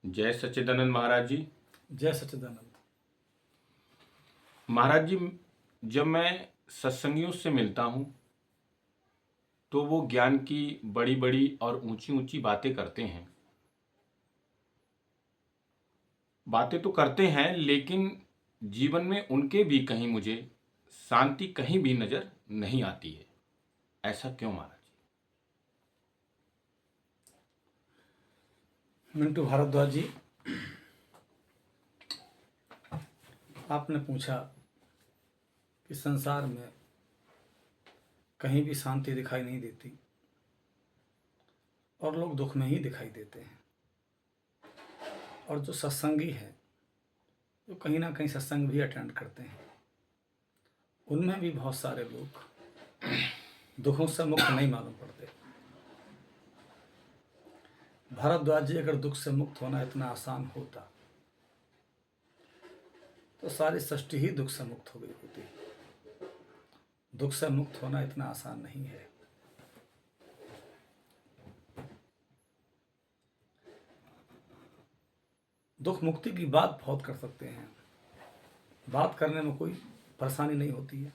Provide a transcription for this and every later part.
जय सच्चिदानंद महाराज जी। जय सच्चिदानंद। महाराज जी, जब मैं सत्संगियों से मिलता हूँ तो वो ज्ञान की बड़ी बड़ी और ऊंची ऊंची बातें करते हैं। बातें तो करते हैं, लेकिन जीवन में उनके भी कहीं मुझे शांति कहीं भी नजर नहीं आती है। ऐसा क्यों महाराज मिंटू भारद्वाज जी, आपने पूछा कि संसार में कहीं भी शांति दिखाई नहीं देती और लोग दुख में ही दिखाई देते हैं। और जो सत्संगी है, जो कहीं ना कहीं सत्संग भी अटेंड करते हैं, उनमें भी बहुत सारे लोग दुखों से मुक्त नहीं मालूम पड़ते। भारद्वाज जी, अगर दुख से मुक्त होना इतना आसान होता तो सारी सृष्टि ही दुख से मुक्त हो गई होती। दुख से मुक्त होना इतना आसान नहीं है। दुख मुक्ति की बात बहुत कर सकते हैं, बात करने में कोई परेशानी नहीं होती है।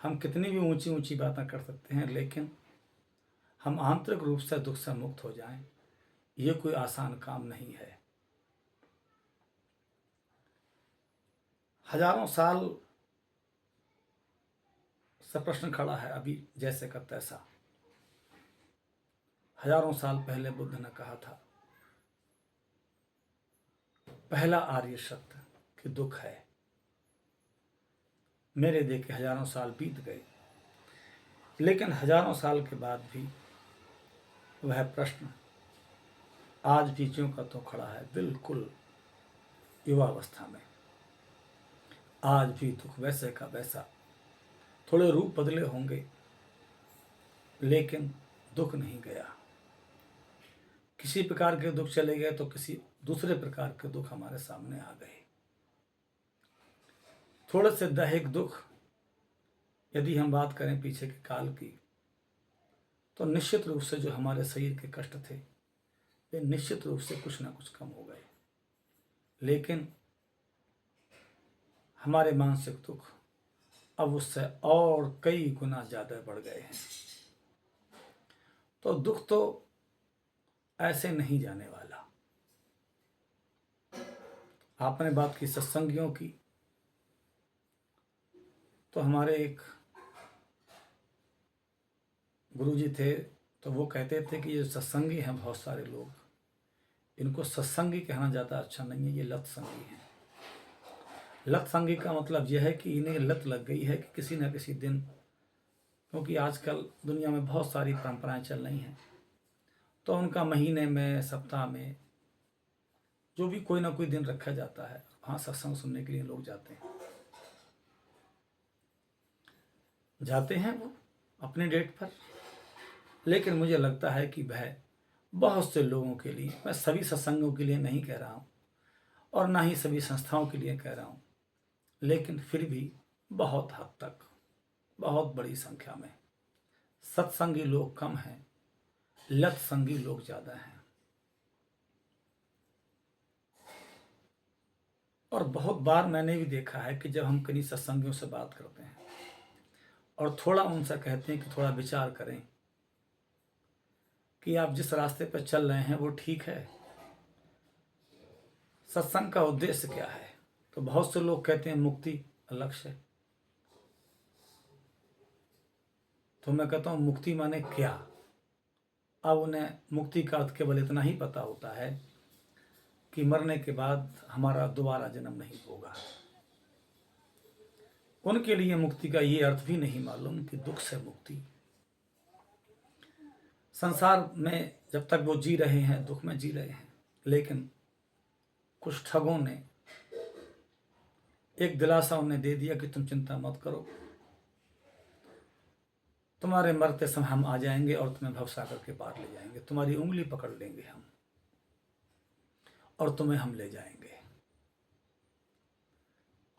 हम कितनी भी ऊंची ऊंची बातें कर सकते हैं, लेकिन हम आंतरिक रूप से दुख से मुक्त हो जाएं, ये कोई आसान काम नहीं है। हजारों साल से प्रश्न खड़ा है, अभी जैसे का तैसा। हजारों साल पहले बुद्ध ने कहा था, पहला आर्य सत्य कि दुख है। मेरे देखे हजारों साल बीत गए, लेकिन हजारों साल के बाद भी वह प्रश्न आज भी ज्यों का त्यों खड़ा है, बिल्कुल युवावस्था में। आज भी दुख वैसे का वैसा, थोड़े रूप बदले होंगे, लेकिन दुख नहीं गया। किसी प्रकार के दुख चले गए तो किसी दूसरे प्रकार के दुख हमारे सामने आ गए। थोड़े से दैहिक दुख यदि हम बात करें पीछे के काल की, तो निश्चित रूप से जो हमारे शरीर के कष्ट थे वे निश्चित रूप से कुछ ना कुछ कम हो गए, लेकिन हमारे मानसिक दुख अब उससे और कई गुना ज्यादा बढ़ गए हैं। तो दुख तो ऐसे नहीं जाने वाला। आपने बात की सत्संगियों की, तो हमारे एक गुरुजी थे, तो वो कहते थे कि ये सत्संगी हैं बहुत सारे लोग, इनको सत्संगी कहना ज़्यादा अच्छा नहीं है, ये लत संगी हैं। लत संगी का मतलब यह है कि इन्हें लत लग गई है कि किसी न किसी दिन, क्योंकि आजकल दुनिया में बहुत सारी परंपराएं चल रही हैं, तो उनका महीने में, सप्ताह में जो भी कोई ना कोई दिन रखा जाता है, वहाँ सत्संग सुनने के लिए लोग जाते हैं वो अपने डेट पर। लेकिन मुझे लगता है कि वह बहुत से लोगों के लिए, मैं सभी सत्संगों के लिए नहीं कह रहा हूँ और ना ही सभी संस्थाओं के लिए कह रहा हूँ, लेकिन फिर भी बहुत हद तक, बहुत बड़ी संख्या में सत्संगी लोग कम हैं, लत संगी लोग ज़्यादा हैं। और बहुत बार मैंने भी देखा है कि जब हम कहीं सत्संगियों से बात करते हैं और थोड़ा उनसे कहते हैं कि थोड़ा विचार करें कि आप जिस रास्ते पर चल रहे हैं वो ठीक है, सत्संग का उद्देश्य क्या है, तो बहुत से लोग कहते हैं मुक्ति लक्ष्य है। तो मैं कहता हूँ मुक्ति माने क्या? अब उन्हें मुक्ति का अर्थ केवल इतना ही पता होता है कि मरने के बाद हमारा दोबारा जन्म नहीं होगा। उनके लिए मुक्ति का ये अर्थ भी नहीं मालूम कि दुख से मुक्ति। संसार में जब तक वो जी रहे हैं दुख में जी रहे हैं, लेकिन कुछ ठगों ने एक दिलासा उन्हें दे दिया कि तुम चिंता मत करो, तुम्हारे मरते समय हम आ जाएंगे और तुम्हें भवसागर के पार ले जाएंगे, तुम्हारी उंगली पकड़ लेंगे हम और तुम्हें हम ले जाएंगे।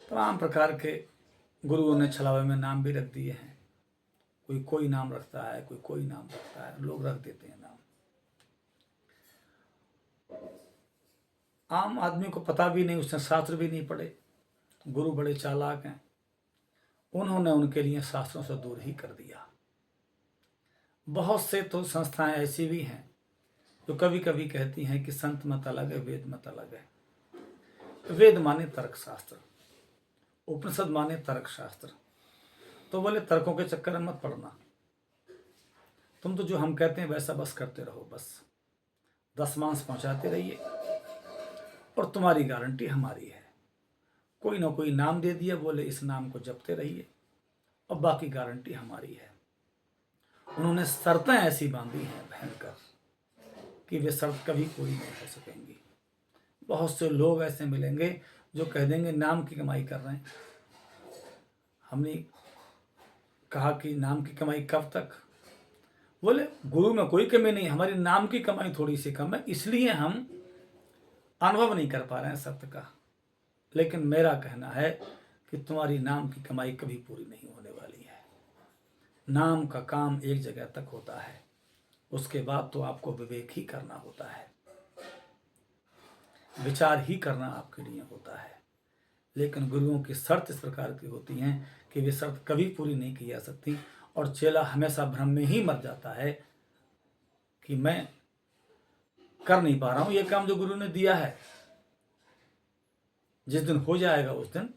तमाम प्रकार के गुरुओं ने छलावे में नाम भी रख दिए हैं। कोई नाम रखता है, कोई नाम रखता है, लोग रख देते हैं नाम। आम आदमी को पता भी नहीं, उसने शास्त्र भी नहीं पढ़े। गुरु बड़े चालाक हैं, उन्होंने उनके लिए शास्त्रों से दूर ही कर दिया। बहुत से तो संस्थाएं ऐसी भी हैं जो कभी कभी कहती हैं कि संत मत अलग है, वेद मत अलग है। वेद माने तर्क शास्त्र, उपनिषद माने तर्क शास्त्र। तो बोले तर्कों के चक्कर में मत पड़ना, तुम तो जो हम कहते हैं वैसा बस करते रहो, बस 10 मांस पहुंचाते रहिए और तुम्हारी गारंटी हमारी है। कोई ना कोई नाम दे दिया, बोले इस नाम को जपते रहिए और बाकी गारंटी हमारी है। उन्होंने शर्तें ऐसी बांधी हैं भयंकर कि वे शर्त कभी पूरी नहीं हो सकेंगी। बहुत से लोग ऐसे मिलेंगे जो कह देंगे नाम की कमाई कर रहे हैं। हमने कहा कि नाम की कमाई कब तक? बोले गुरु में कोई कमी नहीं, हमारी नाम की कमाई थोड़ी सी कम है, इसलिए हम अनुभव नहीं कर पा रहे हैं सत्य का। लेकिन मेरा कहना है कि तुम्हारी नाम की कमाई कभी पूरी नहीं होने वाली है। नाम का काम एक जगह तक होता है, उसके बाद तो आपको विवेक ही करना होता है, विचार ही करना आपके लिए होता है। लेकिन गुरुओं की शर्त इस प्रकार की होती हैं कि वे शर्त कभी पूरी नहीं की जा सकती और चेला हमेशा भ्रम में ही मर जाता है कि मैं कर नहीं पा रहा हूं ये काम जो गुरु ने दिया है। जिस दिन हो जाएगा उस दिन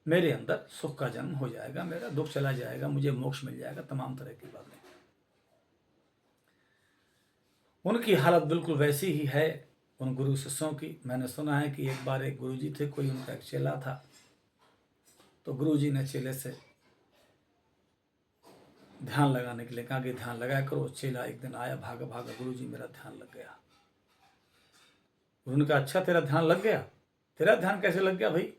मेरे अंदर सुख का जन्म हो जाएगा, मेरा दुख चला जाएगा, मुझे मोक्ष मिल जाएगा, तमाम तरह की बातें। उनकी हालत बिल्कुल वैसी ही है उन गुरु शिष्यों की। मैंने सुना है कि एक बार एक गुरुजी थे, कोई उनका एक चेला था, तो गुरुजी ने चेले से ध्यान लगाने के लिए कहा कि ध्यान लगाया करो। चेला एक दिन आया भागा भागा, गुरुजी मेरा ध्यान लग गया। उन्होंने कहा अच्छा तेरा ध्यान लग गया? तेरा ध्यान कैसे लग गया भाई?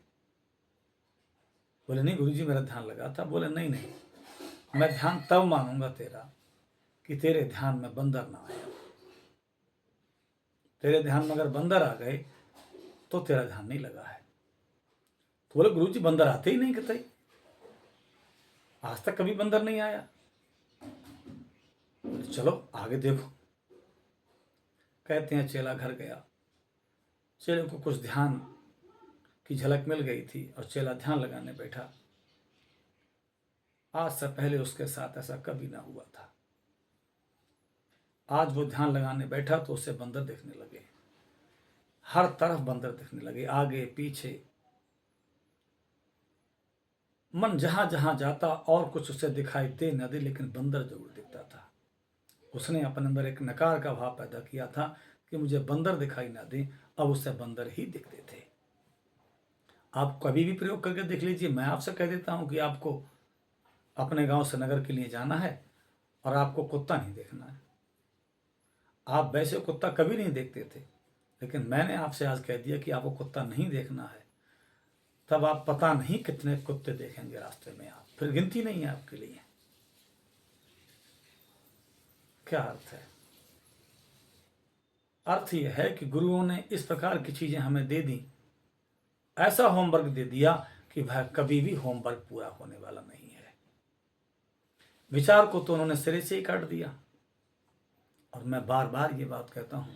बोले नहीं गुरुजी मेरा ध्यान लगा था। बोले नहीं नहीं, मैं ध्यान तब मानूंगा तेरा कि तेरे ध्यान में बंदर ना आया। तेरे ध्यान में अगर बंदर आ गए तो तेरा ध्यान नहीं लगा है। तो बोले गुरुजी बंदर आते ही नहीं कहते, आज तक कभी बंदर नहीं आया। बोले चलो आगे देखो। कहते हैं चेला घर गया, चेले को कुछ ध्यान की झलक मिल गई थी और चेला ध्यान लगाने बैठा। आज से पहले उसके साथ ऐसा कभी ना हुआ था। आज वो ध्यान लगाने बैठा तो उसे बंदर दिखने लगे, हर तरफ बंदर दिखने लगे, आगे पीछे। मन जहां जहां जाता और कुछ उसे दिखाई दे न दे, लेकिन बंदर जरूर दिखता था। उसने अपने अंदर एक नकार का भाव पैदा किया था कि मुझे बंदर दिखाई ना दे, अब उसे बंदर ही दिखते थे। आप कभी भी प्रयोग करके देख लीजिए। मैं आपसे कह देता हूं कि आपको अपने गांव से नगर के लिए जाना है और आपको कुत्ता नहीं देखना है। आप वैसे कुत्ता कभी नहीं देखते थे, लेकिन मैंने आपसे आज कह दिया कि आपको कुत्ता नहीं देखना है, तब आप पता नहीं कितने कुत्ते देखेंगे रास्ते में, आप फिर गिनती नहीं है आपके लिए। क्या अर्थ है? अर्थ यह है कि गुरुओं ने इस प्रकार की चीजें हमें दे दी, ऐसा होमवर्क दे दिया कि वह कभी भी होमवर्क पूरा होने वाला नहीं है। विचार को तो उन्होंने सिरे से ही काट दिया। और मैं बार बार ये बात कहता हूं,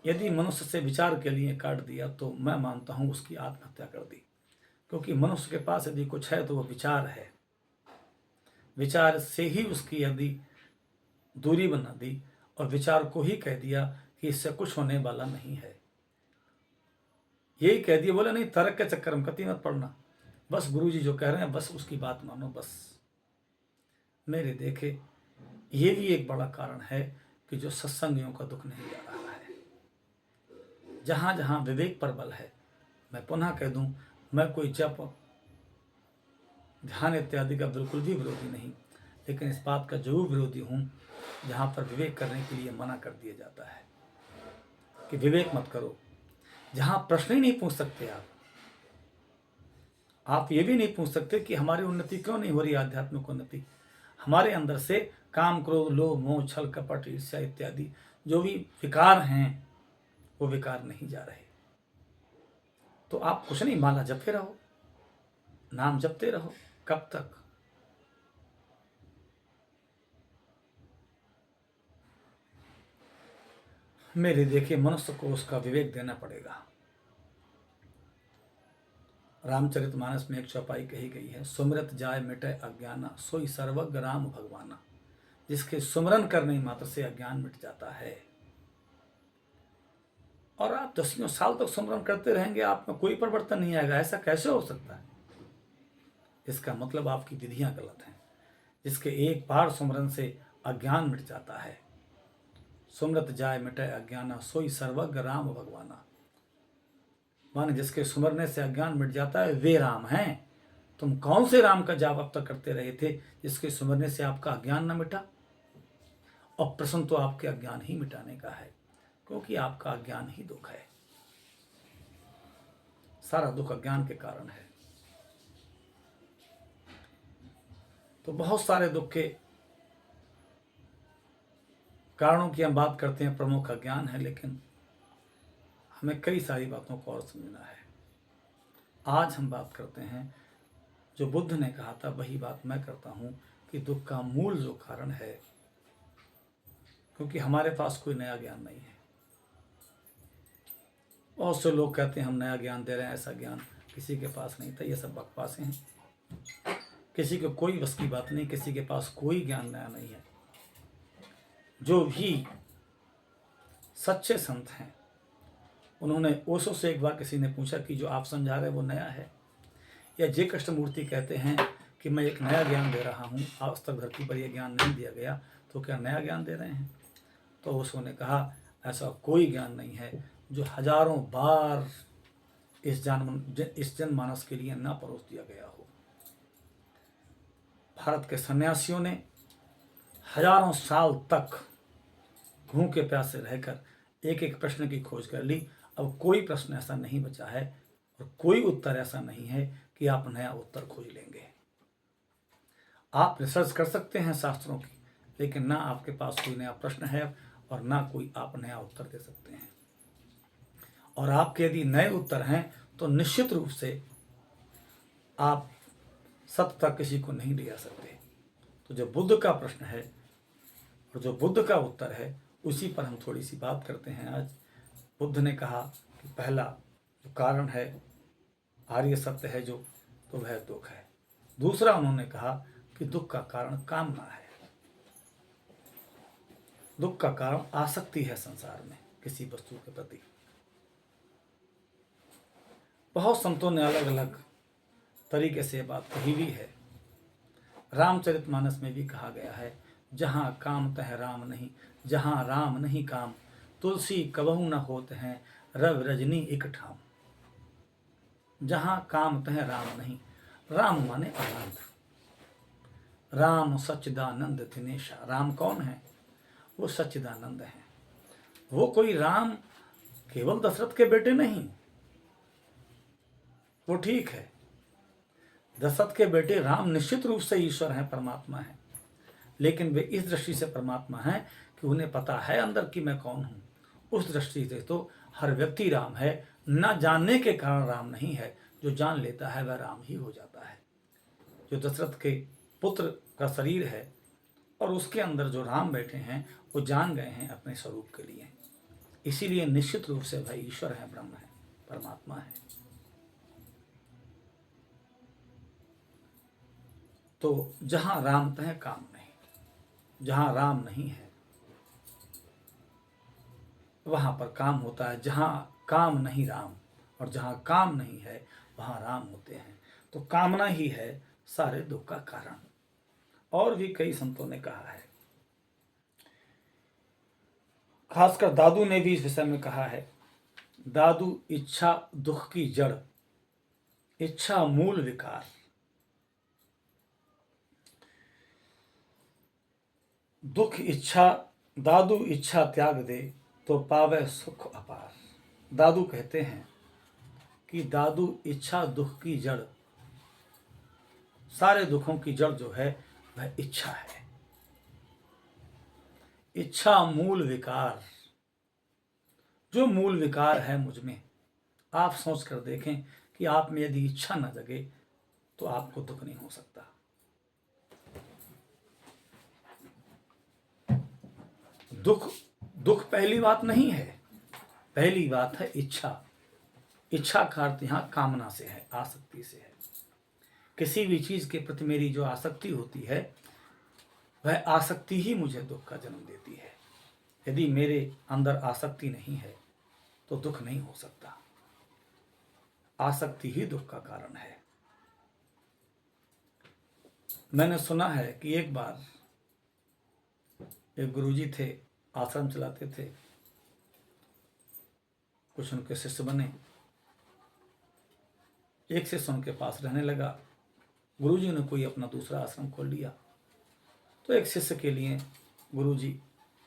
यदि मनुष्य से विचार के लिए काट दिया तो मैं मानता हूं उसकी आत्महत्या कर दी। क्योंकि मनुष्य के पास यदि कुछ है तो वह विचार है। विचार से ही उसकी यदि दूरी बना दी और विचार को ही कह दिया कि इससे कुछ होने वाला नहीं है, यही कह दिया, बोले नहीं तर्क के चक्कर में कतई मत पड़ना, बस गुरुजी जो कह रहे हैं बस उसकी बात मानो बस। मेरे देखे ये भी एक बड़ा कारण है कि जो सत्संगियों का दुख नहीं जा रहा है। जहां जहां विवेक पर बल है, मैं पुनः कह दूं, मैं कोई जप ध्यान इत्यादि का बिल्कुल भी विरोधी नहीं, लेकिन इस बात का जरूर विरोधी हूं जहां पर विवेक करने के लिए मना कर दिया जाता है कि विवेक मत करो। जहां प्रश्न ही नहीं पूछ सकते आप ये भी नहीं पूछ सकते कि हमारी उन्नति क्यों नहीं हो रही, आध्यात्मिक उन्नति। हमारे अंदर से काम, क्रोध, लोभ, मोह, छल, कपट, ईर्ष्या इत्यादि जो भी विकार हैं वो विकार नहीं जा रहे। तो आप कुछ नहीं, माला जपते रहो, नाम जपते रहो। कब तक? मेरे देखिए मनुष्य को उसका विवेक देना पड़ेगा। रामचरितमानस में एक चौपाई कही गई है, सुमिरत जाय मिटे अज्ञाना, सोई सर्वज्ञ राम भगवाना। जिसके सुमरन करने मात्र से अज्ञान मिट जाता है। और आप दसियों साल तक सुमरन करते रहेंगे, आप में कोई परिवर्तन नहीं आएगा, ऐसा कैसे हो सकता है? इसका मतलब आपकी विधियां गलत हैं। जिसके एक बार सुमरन से अज्ञान मिट जाता है, सुमरत जाय मिटे अज्ञाना, सोई सर्वज्ञ राम भगवाना। माने जिसके सुमरने से अज्ञान मिट जाता है वे राम हैं। तुम कौन से राम का जाप अब तक करते रहे थे जिसके सुमरने से आपका अज्ञान न मिटा? और प्रश्न तो आपके अज्ञान ही मिटाने का है, क्योंकि आपका अज्ञान ही दुख है। सारा दुख अज्ञान के कारण है। तो बहुत सारे दुख के कारणों की हम बात करते हैं, प्रमुख अज्ञान है, लेकिन हमें कई सारी बातों को और समझना है। आज हम बात करते हैं जो बुद्ध ने कहा था, वही बात मैं करता हूं कि दुख का मूल जो कारण है, क्योंकि हमारे पास कोई नया ज्ञान नहीं है। बहुत से लोग कहते हैं हम नया ज्ञान दे रहे हैं, ऐसा ज्ञान किसी के पास नहीं था। ये सब बकवासें हैं। किसी को कोई बस की बात नहीं, किसी के पास कोई ज्ञान नया नहीं है। जो भी सच्चे संत हैं, उन्होंने ओशो से एक बार किसी ने पूछा कि जो आप समझा रहे हैं वो नया है? या जे कृष्णमूर्ति कहते हैं कि मैं एक नया ज्ञान दे रहा हूँ, आज तक धरती पर यह ज्ञान नहीं दिया गया, तो क्या नया ज्ञान दे रहे हैं? तो ओशो ने कहा ऐसा कोई ज्ञान नहीं है जो हजारों बार इस जनमानस के लिए न परोस दिया गया हो। भारत के सन्यासियों ने हजारों साल तक भूखे प्यासे रहकर एक एक प्रश्न की खोज कर ली। अब कोई प्रश्न ऐसा नहीं बचा है और कोई उत्तर ऐसा नहीं है कि आप नया उत्तर खोज लेंगे। आप रिसर्च कर सकते हैं शास्त्रों की, लेकिन ना आपके पास कोई नया प्रश्न है और ना कोई आप नया उत्तर दे सकते हैं। और आपके यदि नए उत्तर हैं तो निश्चित रूप से आप सत्य तक किसी को नहीं ले जा सकते। तो जो बुद्ध का प्रश्न है और जो बुद्ध का उत्तर है, उसी पर हम थोड़ी सी बात करते हैं आज। बुद्ध ने कहा कि पहला जो कारण है, आर्य सत्य है जो, तो वह दुख है। दूसरा उन्होंने कहा कि दुख का कारण कामना है। दुख का कारण आसक्ति है संसार में किसी वस्तु के प्रति। बहुत संतों ने अलग अलग तरीके से बात कही भी है। रामचरितमानस में भी कहा गया है, जहां काम तह राम नहीं, जहां राम नहीं काम, तुलसी कबहू न होत हैं, रवि रजनी एक ठाम। जहां काम तह राम नहीं, राम माने आनंद। राम सच्चिदानंद दिनेशा। राम कौन है? वो सच्चिदानंद है। वो कोई राम केवल दशरथ के बेटे नहीं, वो ठीक है, दशरथ के बेटे राम निश्चित रूप से ईश्वर हैं, परमात्मा हैं, लेकिन वे इस दृष्टि से परमात्मा हैं कि उन्हें पता है अंदर कि मैं कौन हूं। उस दृष्टि से तो हर व्यक्ति राम है। न जानने के कारण राम नहीं है, जो जान लेता है वह राम ही हो जाता है। जो दशरथ के पुत्र का शरीर है और उसके अंदर जो राम बैठे हैं, वो जान गए हैं अपने स्वरूप के लिए। इसीलिए निश्चित रूप से वह ईश्वर है, ब्रह्म है, परमात्मा है। तो जहां राम तह काम नहीं, जहां राम नहीं है वहां पर काम होता है। जहां काम नहीं राम, और जहां काम नहीं है वहां राम होते हैं। तो कामना ही है सारे दुख का कारण। और भी कई संतों ने कहा है, खासकर दादू ने भी इस विषय में कहा है। दादू, इच्छा दुख की जड़, इच्छा मूल विकार। दुख इच्छा, दादू इच्छा त्याग दे तो पावे सुख अपार। दादू कहते हैं कि दादू इच्छा दुख की जड़, सारे दुखों की जड़ जो है वह इच्छा है। इच्छा मूल विकार। जो मूल विकार है मुझ में, आप सोच कर देखें कि आप में यदि इच्छा न जगे तो आपको दुख नहीं हो सकता। दुख दुख पहली बात नहीं है, पहली बात है इच्छा। इच्छा का अर्थ यहाँ कामना से है, आसक्ति से है। किसी भी चीज के प्रति मेरी जो आसक्ति होती है, वह आसक्ति ही मुझे दुख का जन्म देती है। यदि मेरे अंदर आसक्ति नहीं है तो दुख नहीं हो सकता। आसक्ति ही दुख का कारण है। मैंने सुना है कि एक बार एक गुरुजी थे, आश्रम चलाते थे, कुछ उनके शिष्य बने। एक शिष्य उनके पास रहने लगा। गुरुजी ने कोई अपना दूसरा आश्रम खोल लिया, तो एक शिष्य के लिए गुरुजी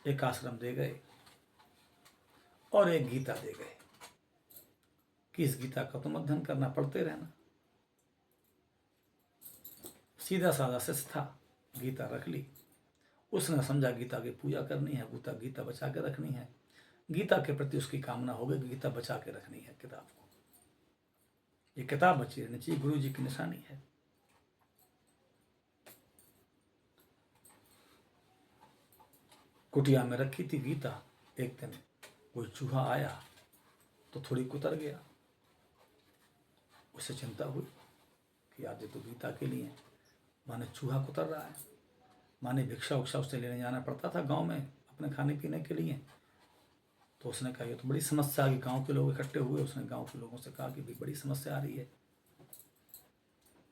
एक आश्रम दे गए और एक गीता दे गए कि इस गीता का तुम अध्ययन करना, पढ़ते रहना। सीधा साधा शिष्य था, गीता रख ली। उसने समझा गीता की पूजा करनी है, गीता बचा के रखनी है। गीता के प्रति उसकी कामना हो गई, गीता बचा के रखनी है किताब को। ये किताब बची रहनी चाहिए, गुरु जी की निशानी है। कुटिया में रखी थी गीता। एक दिन कोई चूहा आया तो थोड़ी कुतर गया। उसे चिंता हुई कि आज तो गीता के लिए माने चूहा कुतर रहा है। माने भिक्षा उक्षा उससे लेने जाना पड़ता था गांव में अपने खाने पीने के लिए। तो उसने कहा ये तो बड़ी समस्या आ गई। गांव के लोग इकट्ठे हुए। उसने गांव के लोगों से कहा कि भाई बड़ी समस्या आ रही है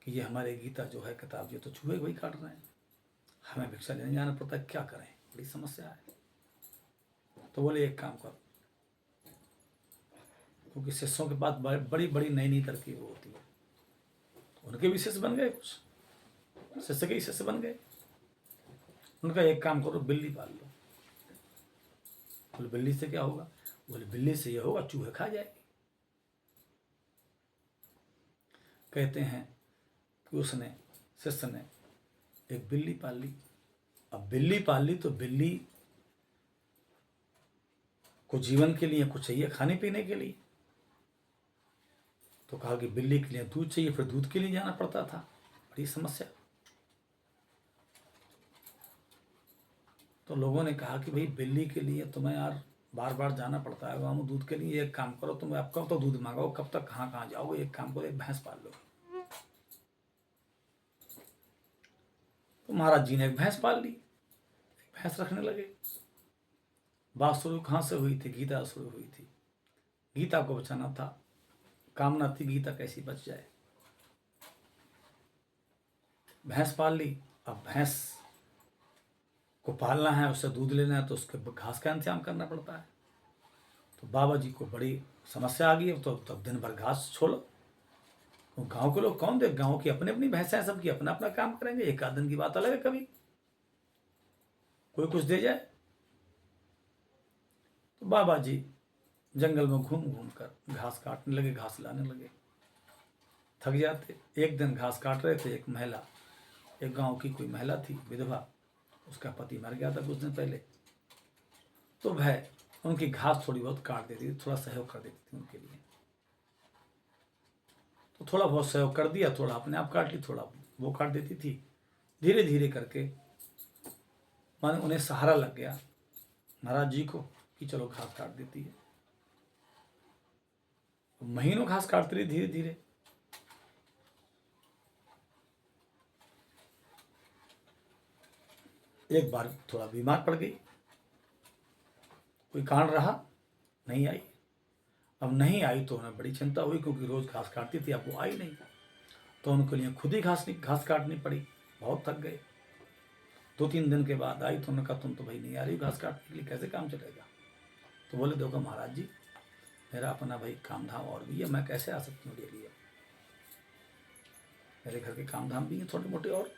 कि ये हमारे गीता जो है किताब, ये तो चूहे वही काट रहे हैं, हमें भिक्षा लेने जाना पड़ता है, क्या करें, बड़ी समस्या है। तो बोले एक काम करो, क्योंकि शिष्यों के पास बड़ी बड़ी नई नई तरकीब होती है। तो उनके भी शिष्य बन गए, कुछ शिष्य के ही शिष्य बन गए। उनका एक काम करो, बिल्ली पाल लो। बोले बिल्ली से क्या होगा? बोले बिल्ली से ये होगा चूहे खा जाएगी। कहते हैं कि उसने, शिष्य ने एक बिल्ली पाल ली। अब बिल्ली पाल ली तो बिल्ली को जीवन के लिए कुछ चाहिए, खाने पीने के लिए। तो कहा कि बिल्ली के लिए दूध चाहिए, फिर दूध के लिए जाना पड़ता था, बड़ी समस्या। तो लोगों ने कहा कि भाई बिल्ली के लिए तुम्हें यार बार बार जाना पड़ता है गाँव में दूध के लिए, एक काम करो तुम, आप कब तक दूध मांगो, कब तक कहाँ कहाँ जाओगे, एक काम करो, एक भैंस पाल लो। तो महाराज जी ने एक भैंस पाल ली, एक भैंस रखने लगे। बात शुरू कहाँ से हुई थी? गीता शुरू हुई थी। गीता को बचाना था, कामना थी गीता कैसी बच जाए। भैंस पाल ली। अब भैंस को पालना है, उससे दूध लेना है, तो उसके घास का इंतजाम करना पड़ता है। तो बाबा जी को बड़ी समस्या आ गई। तो तब दिन भर घास छोड़ो। तो गांव के लोग कौन देख, गांव की अपनी अपनी भैंसें हैं, सबकी अपना अपना काम करेंगे। एक आध दिन की बात अलग है, कभी कोई कुछ दे जाए। तो बाबा जी जंगल में घूम घूम कर घास काटने लगे, घास लाने लगे। थक जाते। एक दिन घास काट रहे थे, एक महिला, एक गांव की कोई महिला थी, विधवा, उसका पति मर गया था कुछ दिन पहले। तो वह उनकी घास थोड़ी बहुत काट देती थी, थोड़ा सहयोग कर देती थी उनके लिए। तो थोड़ा बहुत सहयोग कर दिया, थोड़ा अपने आप काट ली, थोड़ा वो काट देती थी। धीरे धीरे करके माने उन्हें सहारा लग गया महाराज जी को कि चलो घास काट देती है। महीनों घास काटती रही धीरे धीरे। एक बार थोड़ा बीमार पड़ गई, कोई कारण रहा, नहीं आई। अब नहीं आई तो उन्हें बड़ी चिंता हुई, क्योंकि रोज घास काटती थी, अब वो आई नहीं। तो उनके लिए खुद ही घास काटनी पड़ी। बहुत थक गए। 2-3 दिन के बाद आई तो उन्होंने कहा तुम तो भाई नहीं आ रही घास काटने के लिए, कैसे काम चलेगा? तो बोले देखो महाराज जी, मेरा अपना भाई काम धाम और भी है, मैं कैसे आ सकती हूँ डेली? मेरे घर के काम धाम भी हैं छोटे मोटे और।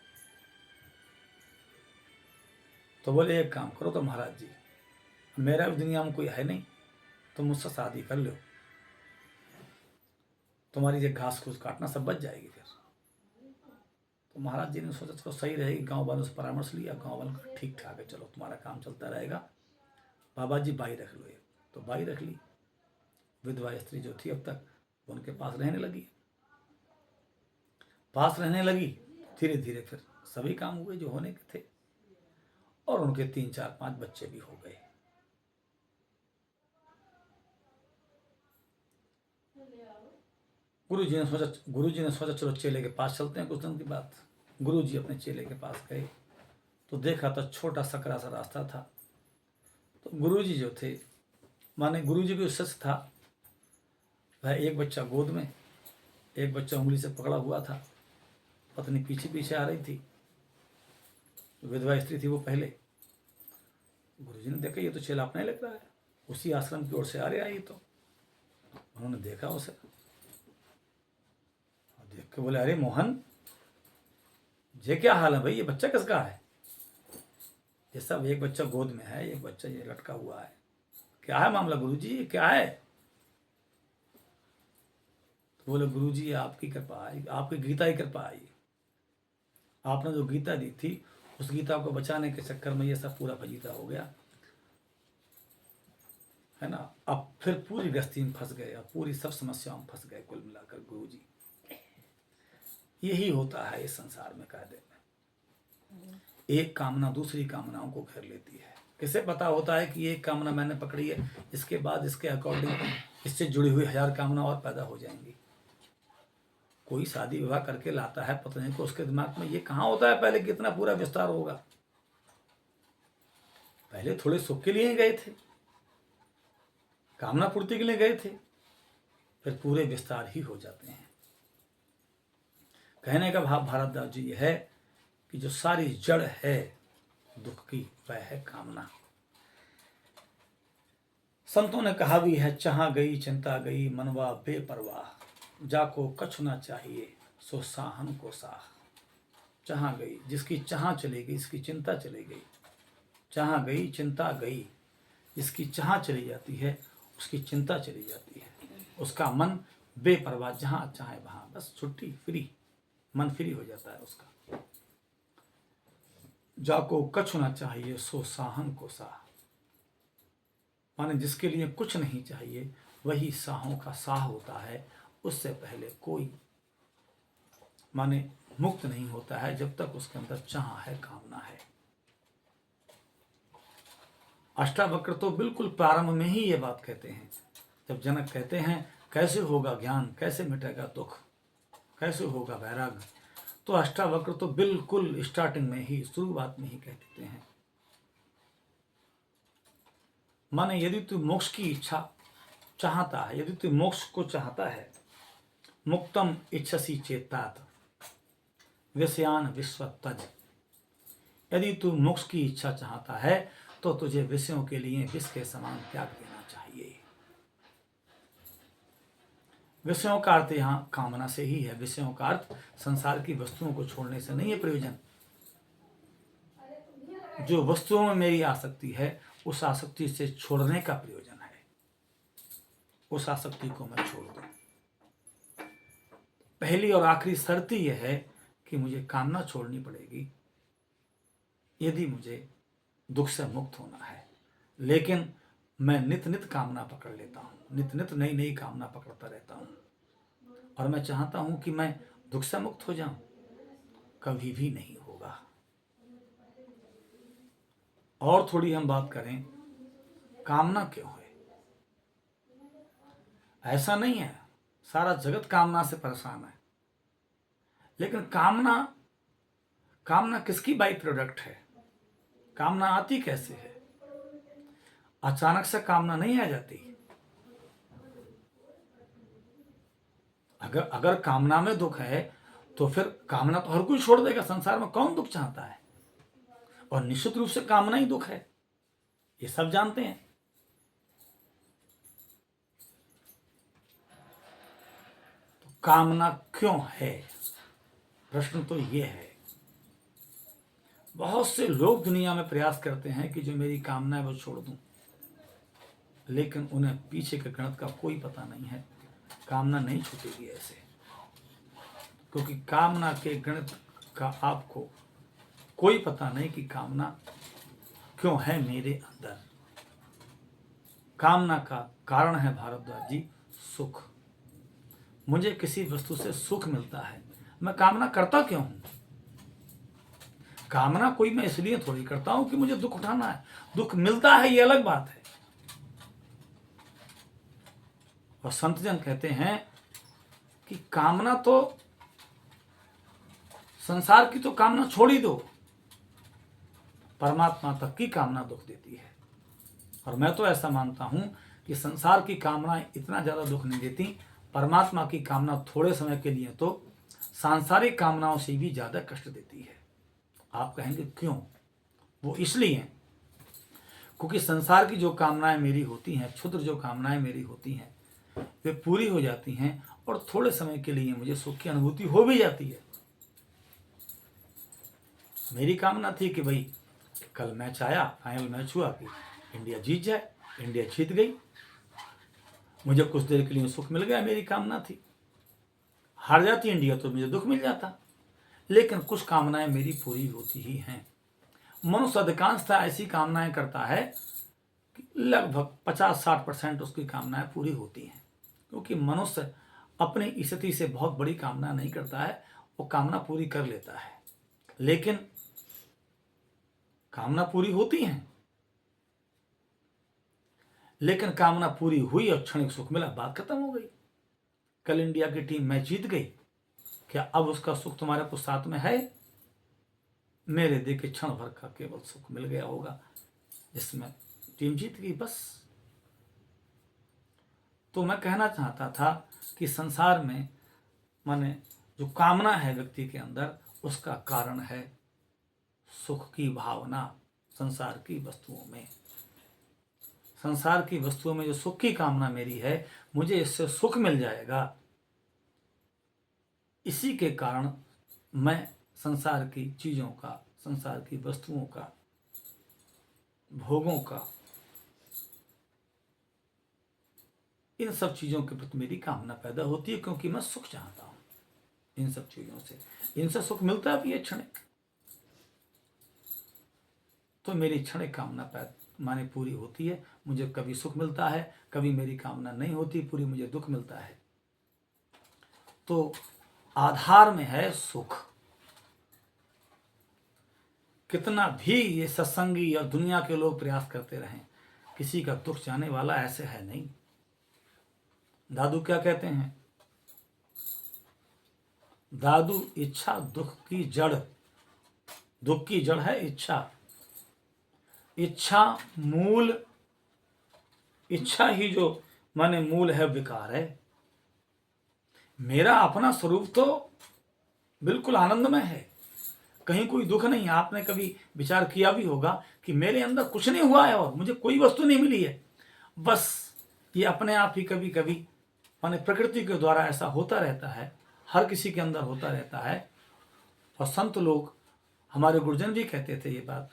तो बोले एक काम करो तो महाराज जी, मेरा भी दुनिया में कोई है नहीं, तुम मुझसे शादी कर लो, तुम्हारी ये घास फूस काटना सब बच जाएगी फिर। तो महाराज जी ने सोचा चलो सही रहेगी। गांव वालों से परामर्श लिया, गांव वालों का ठीक ठाक है, चलो तुम्हारा काम चलता रहेगा, बाबा जी बाई रख लो एक। तो बाई रख ली। विधवा स्त्री जो थी अब तक, उनके पास रहने लगी। धीरे धीरे फिर सभी काम हुए जो होने के थे, और उनके 3-4-5 बच्चे भी हो गए। गुरु जी ने सोचा चलो चेले के पास चलते हैं। कुछ दिन की बात, गुरु जी अपने चेले के पास गए तो देखा तो छोटा सकरा सा रास्ता था। तो गुरु जी जो थे, माने गुरु जी को सच था, वह एक बच्चा गोद में, एक बच्चा उंगली से पकड़ा हुआ था, पत्नी पीछे पीछे आ रही थी, विधवा स्त्री थी वो पहले। गुरु जी ने देखा ये तो चेला अपना ही लग रहा है, उसी आश्रम की ओर से आ रहा है ये तो। उन्होंने देखा उसे, देख के बोले अरे मोहन, ये क्या हाल है भाई, ये बच्चा किसका है? ये सब एक बच्चा गोद में है, एक बच्चा ये लटका हुआ है, क्या है मामला गुरुजी, क्या है? तो बोले गुरुजी आपकी कृपा आई, आपकी गीता ही कृपा आई। आपने जो गीता दी थी उस गीता को बचाने के चक्कर में ये सब पूरा फजीता हो गया है ना। अब फिर पूरी गृहस्थी में फंस गए, अब पूरी सब समस्याओं में फंस गए कुल मिलाकर गुरुजी। यही होता है इस संसार में कायदे में, एक कामना दूसरी कामनाओं को घेर लेती है। किसे पता होता है कि एक कामना मैंने पकड़ी है, इसके बाद इसके अकॉर्डिंग इससे जुड़ी हुई 1000 कामना और पैदा हो जाएंगी। कोई शादी विवाह करके लाता है पत्नी को, उसके दिमाग में ये कहाँ होता है पहले कितना पूरा विस्तार होगा। पहले थोड़े सुख के लिए ही गए थे, कामना पूर्ति के लिए गए थे, फिर पूरे विस्तार ही हो जाते हैं। कहने का भाव भारद्वाज जी यह है कि जो सारी जड़ है दुख की वह है कामना। संतों ने कहा भी है, चाह गई चिंता गई मनवा बेपरवाह, जाको कछु ना चाहिए सो साहन को साह। चाह गई, जिसकी चाह चली गई इसकी चिंता चली गई। चाह गई चिंता गई, जिसकी चाह चली जाती है उसकी चिंता चली जाती है। उसका मन बेपरवाह, जहां चाहे वहां बस छुट्टी, फ्री, मन फ्री हो जाता है उसका। जाको कछु ना चाहिए सो साहन को साह, माने जिसके लिए कुछ नहीं चाहिए वही साहों का साह होता है। उससे पहले कोई माने मुक्त नहीं होता है जब तक उसके अंदर चाह है, कामना है। अष्टावक्र तो बिल्कुल प्रारंभ में ही ये बात कहते हैं, जब जनक कहते हैं कैसे होगा ज्ञान, कैसे मिटेगा दुख, कैसे होगा वैराग्य, तो अष्टावक्र तो बिल्कुल स्टार्टिंग में ही, शुरुआत में ही कह देते हैं। माने यदि तू मोक्ष की इच्छा चाहता है, यदि तू मोक्ष को चाहता है, मुक्तम इच्छसी चेतात विषयान विश्वतज, यदि तू मोक्ष की इच्छा चाहता है तो तुझे विषयों के लिए विष के समान त्याग देना चाहिए। विषयों का अर्थ यहां कामना से ही है। विषयों का अर्थ संसार की वस्तुओं को छोड़ने से नहीं है प्रयोजन। जो वस्तुओं में मेरी आसक्ति है उस आसक्ति से छोड़ने का प्रयोजन है, उस आसक्ति को मैं छोड़ दूं। पहली और आखिरी शर्त यह है कि मुझे कामना छोड़नी पड़ेगी यदि मुझे दुख से मुक्त होना है। लेकिन मैं नित नित कामना पकड़ लेता हूं, नित नित नई नई कामना पकड़ता रहता हूं, और मैं चाहता हूं कि मैं दुख से मुक्त हो जाऊं, कभी भी नहीं होगा। और थोड़ी हम बात करें, कामना क्यों है? ऐसा नहीं है सारा जगत कामना से परेशान है, लेकिन कामना किसकी बाई प्रोडक्ट है? कामना आती कैसे है? अचानक से कामना नहीं आ जाती। अगर कामना में दुख है तो फिर कामना तो हर कोई छोड़ देगा। संसार में कौन दुख चाहता है? और निश्चित रूप से कामना ही दुख है, ये सब जानते हैं। तो कामना क्यों है? प्रश्न तो ये है। बहुत से लोग दुनिया में प्रयास करते हैं कि जो मेरी कामना है वो छोड़ दूं, लेकिन उन्हें पीछे के गणित का कोई पता नहीं है। कामना नहीं छूटेगी ऐसे, क्योंकि कामना के गणित का आपको कोई पता नहीं कि कामना क्यों है मेरे अंदर। कामना का कारण है भारद्वाज जी सुख। मुझे किसी वस्तु से सुख मिलता है, मैं कामना करता क्यों हूं? कामना कोई मैं इसलिए थोड़ी करता हूं कि मुझे दुख उठाना है। दुख मिलता है ये अलग बात है। और संत जन कहते हैं कि कामना तो, संसार की तो कामना छोड़ ही दो, परमात्मा तक की कामना दुख देती है। और मैं तो ऐसा मानता हूं कि संसार की कामना इतना ज्यादा दुख नहीं देती, परमात्मा की कामना थोड़े समय के लिए तो सांसारिक कामनाओं से भी ज्यादा कष्ट देती है। आप कहेंगे क्यों? वो इसलिए क्योंकि संसार की जो कामनाएं मेरी होती हैं, क्षुद्र जो कामनाएं मेरी होती हैं, वे पूरी हो जाती हैं और थोड़े समय के लिए मुझे सुख की अनुभूति हो भी जाती है। मेरी कामना थी कि भाई कल मैच आया, फाइनल मैच हुआ कि इंडिया जीत जाए, इंडिया जीत गई, मुझे कुछ देर के लिए सुख मिल गया, मेरी कामना थी। हार जाती इंडिया तो मुझे दुख मिल जाता। लेकिन कुछ कामनाएं मेरी पूरी होती ही हैं। मनुष्य अधिकांशतः ऐसी कामनाएं करता है कि लगभग 50-60% उसकी कामनाएं पूरी होती हैं, क्योंकि मनुष्य अपनी स्थिति से बहुत बड़ी कामना नहीं करता है, वो कामना पूरी कर लेता है। लेकिन कामना पूरी होती हैं, लेकिन कामना पूरी हुई और क्षणिक सुख मिला, बात खत्म हो गई। कल इंडिया की टीम मैच जीत गई, क्या अब उसका सुख तुम्हारे को साथ में है? मेरे देखे क्षण भर का केवल सुख मिल गया होगा, जिसमें टीम जीत गई, बस। तो मैं कहना चाहता था कि संसार में माने जो कामना है व्यक्ति के अंदर, उसका कारण है सुख की भावना। संसार की वस्तुओं में, संसार की वस्तुओं में जो सुख की कामना मेरी है, मुझे इससे सुख मिल जाएगा, इसी के कारण मैं संसार की चीजों का, संसार की वस्तुओं का, भोगों का, इन सब चीजों के प्रति मेरी कामना पैदा होती है, क्योंकि मैं सुख चाहता हूं इन सब चीजों से। इनसे सुख मिलता भी है क्षणिक, तो मेरी क्षणिक कामना माने पूरी होती है। मुझे कभी सुख मिलता है, कभी मेरी कामना नहीं होती पूरी, मुझे दुख मिलता है। तो आधार में है सुख। कितना भी ये सत्संगी और दुनिया के लोग प्रयास करते रहें, किसी का दुख जाने वाला ऐसे है नहीं। दादू क्या कहते हैं? दादू, इच्छा दुख की जड़, दुख की जड़ है इच्छा। इच्छा मूल, इच्छा ही जो माने मूल है, विकार है। मेरा अपना स्वरूप तो बिल्कुल आनंदमय है, कहीं कोई दुख नहीं है। आपने कभी विचार किया भी होगा कि मेरे अंदर कुछ नहीं हुआ है और मुझे कोई वस्तु नहीं मिली है, बस ये अपने आप ही कभी कभी माने प्रकृति के द्वारा ऐसा होता रहता है, हर किसी के अंदर होता रहता है। और संत लोग, हमारे गुरुजन भी कहते थे ये बात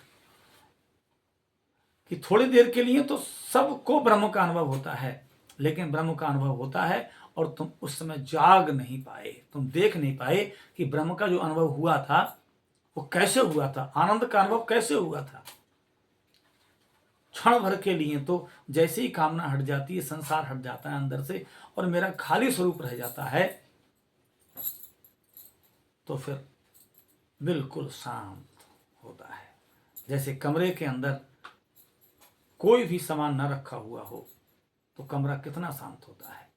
कि थोड़ी देर के लिए तो सबको ब्रह्म का अनुभव होता है, लेकिन ब्रह्म का अनुभव होता है और तुम उस समय जाग नहीं पाए, तुम देख नहीं पाए कि ब्रह्म का जो अनुभव हुआ था वो कैसे हुआ था, आनंद का अनुभव कैसे हुआ था। क्षण भर के लिए तो जैसे ही कामना हट जाती है, संसार हट जाता है अंदर से और मेरा खाली स्वरूप रह जाता है, तो फिर बिल्कुल शांत होता है। जैसे कमरे के अंदर कोई भी सामान न रखा हुआ हो तो कमरा कितना शांत होता है।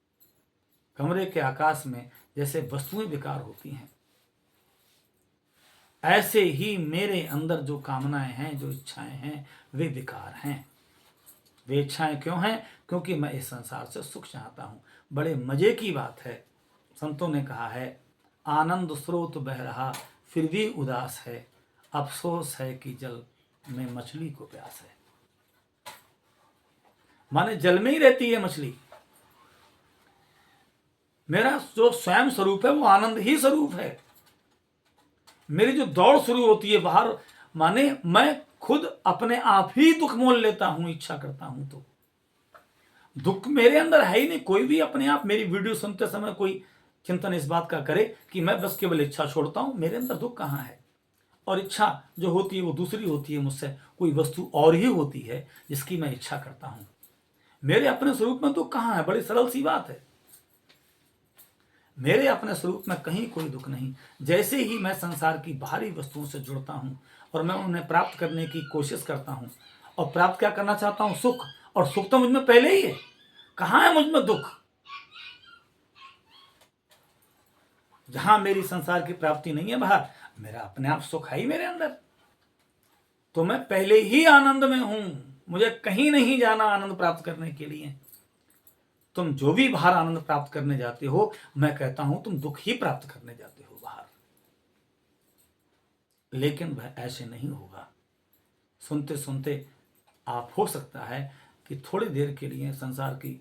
कमरे के आकाश में जैसे वस्तुएं विकार होती हैं, ऐसे ही मेरे अंदर जो कामनाएं हैं, जो इच्छाएं हैं, वे विकार हैं। वे इच्छाएं क्यों हैं? क्योंकि मैं इस संसार से सुख चाहता हूं। बड़े मजे की बात है, संतों ने कहा है, आनंद स्रोत बह रहा फिर भी उदास है, अफसोस है कि जल में मछली को प्यास है। माने जल में ही रहती है मछली। मेरा जो स्वयं स्वरूप है वो आनंद ही स्वरूप है। मेरी जो दौड़ शुरू होती है बाहर, माने मैं खुद अपने आप ही दुख मोल लेता हूं, इच्छा करता हूं तो। दुख मेरे अंदर है ही नहीं। कोई भी अपने आप मेरी वीडियो सुनते समय कोई चिंतन इस बात का करे कि मैं बस केवल इच्छा छोड़ता हूं, मेरे अंदर दुख कहां है? और इच्छा जो होती है वो दूसरी होती है, मुझसे कोई वस्तु और ही होती है जिसकी मैं इच्छा करता हूं। मेरे अपने स्वरूप में दुख कहां है? बड़ी सरल सी बात है। मेरे अपने स्वरूप में कहीं कोई दुख नहीं। जैसे ही मैं संसार की बाहरी वस्तुओं से जुड़ता हूं और मैं उन्हें प्राप्त करने की कोशिश करता हूं, और प्राप्त क्या करना चाहता हूं? सुख। और सुख तो मुझ में पहले ही है, कहां है मुझ में दुख? जहां मेरी संसार की प्राप्ति नहीं है बाहर, मेरा अपने आप सुख है ही मेरे अंदर। तो मैं पहले ही आनंद में हूं, मुझे कहीं नहीं जाना आनंद प्राप्त करने के लिए। तुम जो भी बाहर आनंद प्राप्त करने जाते हो, मैं कहता हूं तुम दुख ही प्राप्त करने जाते हो बाहर। लेकिन वह ऐसे नहीं होगा। सुनते सुनते आप, हो सकता है कि थोड़ी देर के लिए संसार की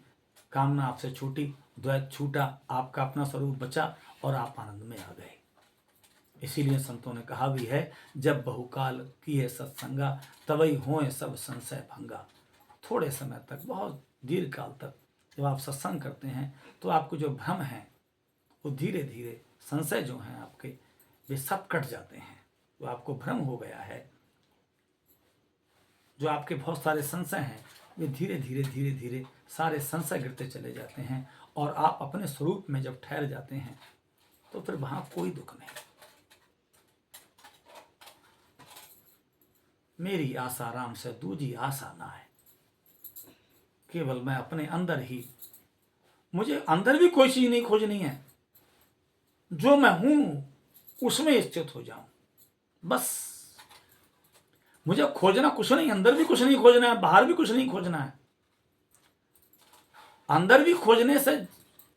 कामना आपसे छूटी, द्वैत छूटा, आपका अपना स्वरूप बचा और आप आनंद में आ गए। इसीलिए संतों ने कहा भी है, जब बहुकाल किए सत्संगा, तवई होए सब संशय भंगा। थोड़े समय तक, बहुत दीर्घ काल तक जब आप सत्संग करते हैं तो आपको जो भ्रम है वो धीरे धीरे, संशय जो हैं आपके, वे सब कट जाते हैं। जो आपको भ्रम हो गया है, जो आपके बहुत सारे संशय हैं, वे धीरे धीरे धीरे धीरे सारे संशय गिरते चले जाते हैं। और आप अपने स्वरूप में जब ठहर जाते हैं तो फिर वहां कोई दुख नहीं। मेरी आशा राम से दूजी आशा ना है। केवल मैं अपने अंदर ही, मुझे अंदर भी कोई चीज नहीं खोजनी है, जो मैं हूं उसमें स्थित हो जाऊं बस। मुझे खोजना कुछ नहीं, अंदर भी कुछ नहीं खोजना है, बाहर भी कुछ नहीं खोजना है। अंदर भी खोजने से,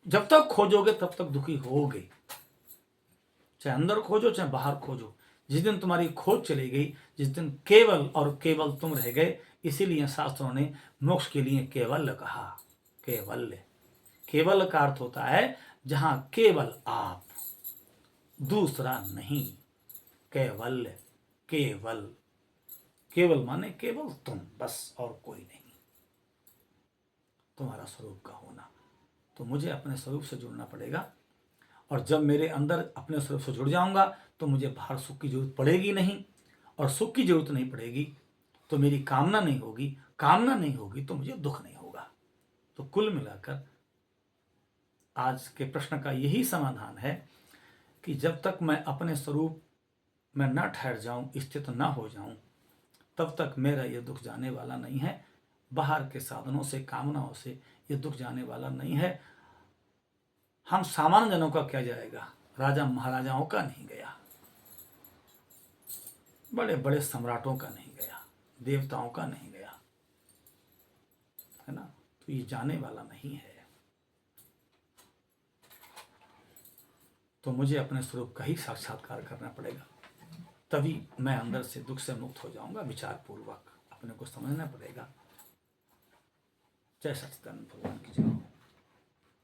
जब तक खोजोगे तब तक दुखी होगे। चाहे अंदर खोजो चाहे बाहर खोजो, जिस दिन तुम्हारी खोज चली गई, जिस दिन केवल और केवल तुम रह गए। इसीलिए शास्त्रों ने मोक्ष के लिए केवल कहा। केवल, केवल का अर्थ होता है जहां केवल आप, दूसरा नहीं। केवल, केवल, केवल माने केवल तुम, बस और कोई नहीं। तुम्हारा स्वरूप का होना। तो मुझे अपने स्वरूप से जुड़ना पड़ेगा। और जब मेरे अंदर अपने स्वरूप से जुड़ जाऊंगा तो मुझे बाहर सुख की जरूरत पड़ेगी नहीं। और सुख की जरूरत नहीं पड़ेगी तो मेरी कामना नहीं होगी, कामना नहीं होगी तो मुझे दुख नहीं होगा। तो कुल मिलाकर आज के प्रश्न का यही समाधान है कि जब तक मैं अपने स्वरूप में न ठहर जाऊं, स्थित न हो जाऊं, तब तक मेरा यह दुख जाने वाला नहीं है। बाहर के साधनों से, कामनाओं से ये दुख जाने वाला नहीं है। हम सामान्य जनों का क्या जाएगा, राजा महाराजाओं का नहीं गया, बड़े बड़े सम्राटों का नहीं गया, देवताओं का नहीं गया, है ना। तो ये जाने वाला नहीं है। तो मुझे अपने स्वरूप का ही साक्षात्कार करना पड़ेगा, तभी मैं अंदर से दुख से मुक्त हो जाऊंगा। विचार पूर्वक अपने को समझना पड़ेगा। जय सच्चिदानंद भगवान की जय।